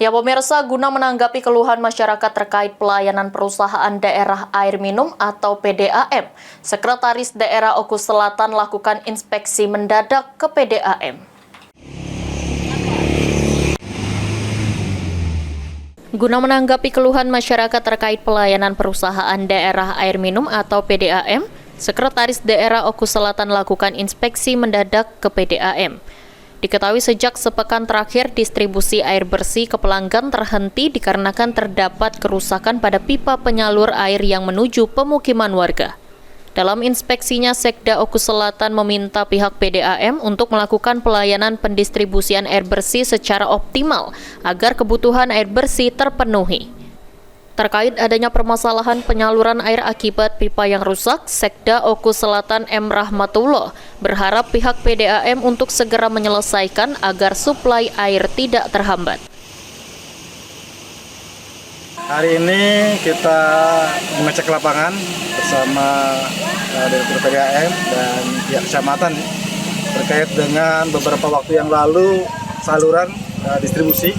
Ya pemirsa, guna menanggapi keluhan masyarakat terkait pelayanan perusahaan daerah air minum atau PDAM, Sekretaris Daerah Oku Selatan lakukan inspeksi mendadak ke PDAM. Guna menanggapi keluhan masyarakat terkait pelayanan perusahaan daerah air minum atau PDAM, Sekretaris Daerah Oku Selatan lakukan inspeksi mendadak ke PDAM. Diketahui sejak sepekan terakhir distribusi air bersih ke pelanggan terhenti dikarenakan terdapat kerusakan pada pipa penyalur air yang menuju pemukiman warga. Dalam inspeksinya, Sekda Oku Selatan meminta pihak PDAM untuk melakukan pelayanan pendistribusian air bersih secara optimal agar kebutuhan air bersih terpenuhi. Terkait adanya permasalahan penyaluran air akibat pipa yang rusak, Sekda Oku Selatan M. Rahmatullah berharap pihak PDAM untuk segera menyelesaikan agar suplai air tidak terhambat. Hari ini kita mengecek lapangan bersama Direktur PDAM dan pihak kecamatan terkait dengan beberapa waktu yang lalu saluran distribusi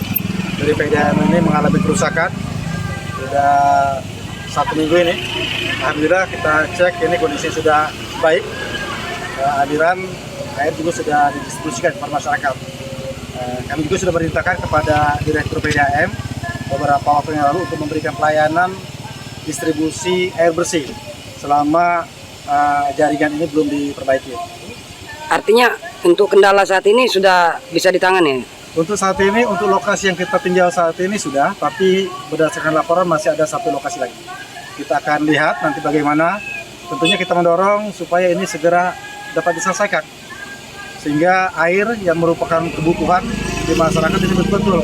dari PDAM ini mengalami kerusakan. Sudah 1 minggu ini, alhamdulillah kita cek ini kondisi sudah baik. Aliran air juga sudah didistribusikan kepada masyarakat. Kami juga sudah merintahkan kepada Direktur PDAM beberapa waktu yang lalu untuk memberikan pelayanan distribusi air bersih selama jaringan ini belum diperbaiki. Artinya untuk kendala saat ini sudah bisa ditangani? Untuk saat ini, untuk lokasi yang kita tinjau saat ini sudah, tapi berdasarkan laporan masih ada 1 lokasi lagi. Kita akan lihat nanti bagaimana. Tentunya kita mendorong supaya ini segera dapat diselesaikan. Sehingga air yang merupakan kebutuhan di masyarakat ini betul-betul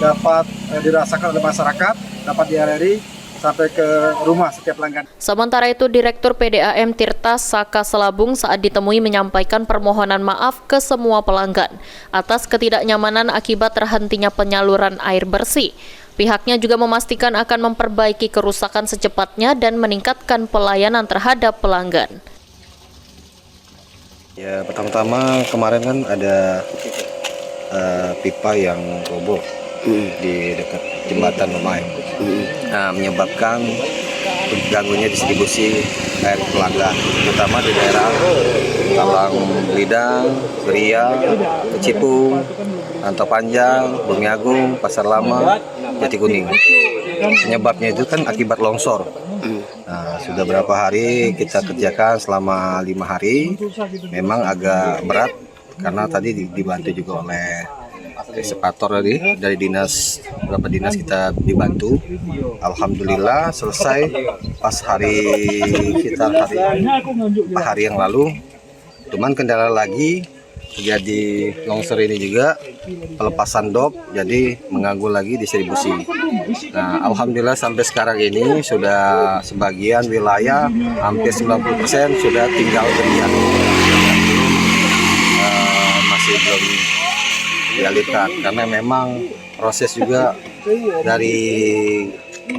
dapat dirasakan oleh masyarakat, dapat dialiri sampai ke rumah setiap pelanggan. Sementara itu, Direktur PDAM Tirta Saka Selabung saat ditemui menyampaikan permohonan maaf ke semua pelanggan atas ketidaknyamanan akibat terhentinya penyaluran air bersih. Pihaknya juga memastikan akan memperbaiki kerusakan secepatnya dan meningkatkan pelayanan terhadap pelanggan. Ya, pertama-tama kemarin kan ada pipa yang roboh di dekat jembatan Lemai. Nah, menyebabkan terganggunya distribusi air pelanggan, terutama di daerah Talang Lidang, Beria, Kecipung, Rantau Panjang, Bumi Agung, Pasar Lama, Jati Kuning. Penyebabnya itu kan akibat longsor. Nah, sudah berapa hari kita kerjakan selama 5 hari, memang agak berat karena tadi dibantu juga oleh eksekutor dari dinas, beberapa dinas kita dibantu. Alhamdulillah selesai pas hari yang lalu. Cuman kendala lagi terjadi longsor ini juga, pelepasan dop, jadi mengganggu lagi distribusi. Nah, alhamdulillah sampai sekarang ini sudah sebagian wilayah hampir 90% sudah tinggal berian. Masih belum dialirkan karena memang proses juga dari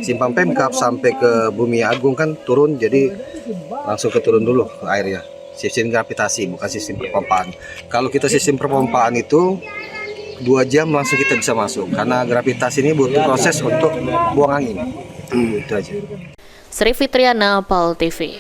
Simpang Pemkap sampai ke Bumi Agung kan turun, jadi langsung keturun dulu airnya. Sistem gravitasi, bukan sistem perpompaan. Kalau kita sistem perpompaan itu 2 jam langsung kita bisa masuk, karena gravitasi ini butuh proses untuk buang angin. Itu aja. Sri Fitriana, PAL TV.